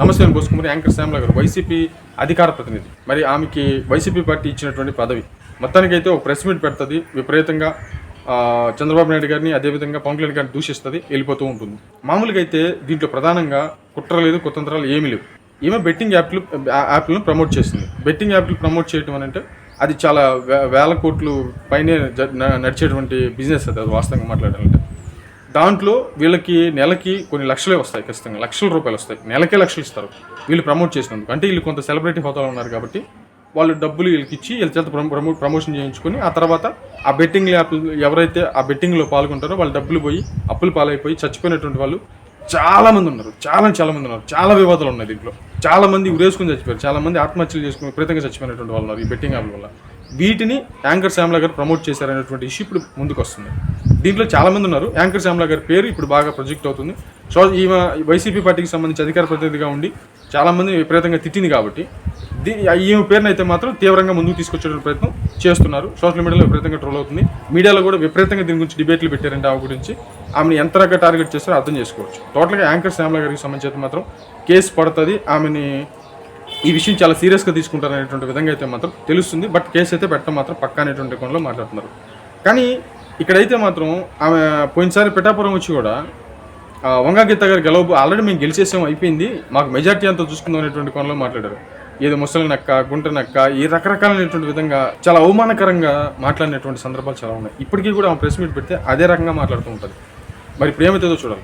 నమస్తే అని బోసుకుమారి యాంకర్ శ్యామల గారు వైసీపీ అధికార ప్రతినిధి. మరి ఆమెకి వైసీపీ పార్టీ ఇచ్చినటువంటి పదవి మొత్తానికైతే ఒక ప్రెస్ మీట్ పెడుతుంది, విపరీతంగా చంద్రబాబు నాయుడు గారిని అదేవిధంగా పవన్ కళ్యాణ్ గారిని దూషిస్తుంది, వెళ్ళిపోతూ ఉంటుంది. మామూలుగా అయితే దీంట్లో ప్రధానంగా కుట్ర లేదు, కుతంత్రాలు ఏమీ లేవు. ఈమె బెట్టింగ్ యాప్లను ప్రమోట్ చేసింది. బెట్టింగ్ యాప్లు ప్రమోట్ చేయడం అంటే అది చాలా వేల కోట్లు పైనే నడిచేటువంటి బిజినెస్. అది వాస్తవంగా మాట్లాడాలంటే దాంట్లో వీళ్ళకి నెలకి కొన్ని లక్షలే వస్తాయి, ఖచ్చితంగా లక్షల రూపాయలు వస్తాయి, నెలకే లక్షలు ఇస్తారు వీళ్ళు ప్రమోట్ చేసినందుకు. అంటే వీళ్ళు కొంత సెలబ్రిటీ హోదాలో ఉన్నారు కాబట్టి వాళ్ళు డబ్బులు వీళ్ళకి ఇచ్చి వీళ్ళ చేత ప్రమోషన్ చేయించుకొని ఆ తర్వాత ఆ బెట్టింగ్ యాప్ ఎవరైతే ఆ బెట్టింగ్లో పాల్గొంటారో వాళ్ళ డబ్బులు పోయి అప్పులు పాలైపోయి చచ్చిపోయినటువంటి వాళ్ళు చాలామంది ఉన్నారు. చాలా మంది ఉన్నారు. చాలా వివాదాలు ఉన్నాయి దీంట్లో. చాలా మంది ఉరేసుకుని చచ్చిపోయారు, చాలా మంది ఆత్మహత్యలు చేసుకుని విపరీతంగా చచ్చిపోయినటువంటి వాళ్ళు ఉన్నారు ఈ బెట్టింగ్ యాప్ల వల్ల. వీటిని యాంకర్ శ్యామల గారు ప్రమోట్ చేశారనేటువంటి ఇష్యూ ఇప్పుడు ముందుకు వస్తుంది. దీంట్లో చాలామంది ఉన్నారు. యాంకర్ శ్యామల గారి పేరు ఇప్పుడు బాగా ప్రొజెక్ట్ అవుతుంది. సో ఈమె వైసీపీ పార్టీకి సంబంధించి అధికార ప్రతినిధిగా ఉండి చాలామంది విపరీతంగా తిట్టింది కాబట్టి ఈమె పేరును అయితే మాత్రం తీవ్రంగా ముందుకు తీసుకొచ్చే ప్రయత్నం చేస్తున్నారు. సోషల్ మీడియాలో విపరీతంగా ట్రోల్ అవుతుంది. మీడియాలో కూడా విపరీతంగా దీని గురించి డిబేట్లు పెట్టారంటే ఆమె గురించి. ఆమెను ఎంతగా టార్గెట్ చేస్తారో అర్థం చేసుకోవచ్చు. టోటల్గా యాంకర్ శ్యామల గారికి సంబంధించి అయితే మాత్రం కేసు పడుతుంది. ఆమెని ఈ విషయం చాలా సీరియస్గా తీసుకుంటారనేటువంటి విధంగా అయితే మాత్రం తెలుస్తుంది. బట్ కేసు అయితే పెట్టడం మాత్రం పక్కా అనేటువంటి కోణంలో మాట్లాడుతున్నారు. కానీ ఇక్కడైతే మాత్రం ఆమె పోయినసారి పిఠాపురం వచ్చి కూడా వంగా గీత గారు ఆల్రెడీ మేము గెలిచేసాం, అయిపోయింది, మాకు మెజార్టీ అంతా చూసుకుందాం అనేటువంటి కోణంలో మాట్లాడారు. ఏదో ముసలి నక్క, గుంట నక్క, ఈ రకరకాలైనటువంటి విధంగా చాలా అవమానకరంగా మాట్లాడినటువంటి సందర్భాలు చాలా ఉన్నాయి. ఇప్పటికీ కూడా ఆమె ప్రెస్ మీట్ పెడితే అదే రకంగా మాట్లాడుతూ ఉంటుంది. మరి ప్రేమతో చూడాలి.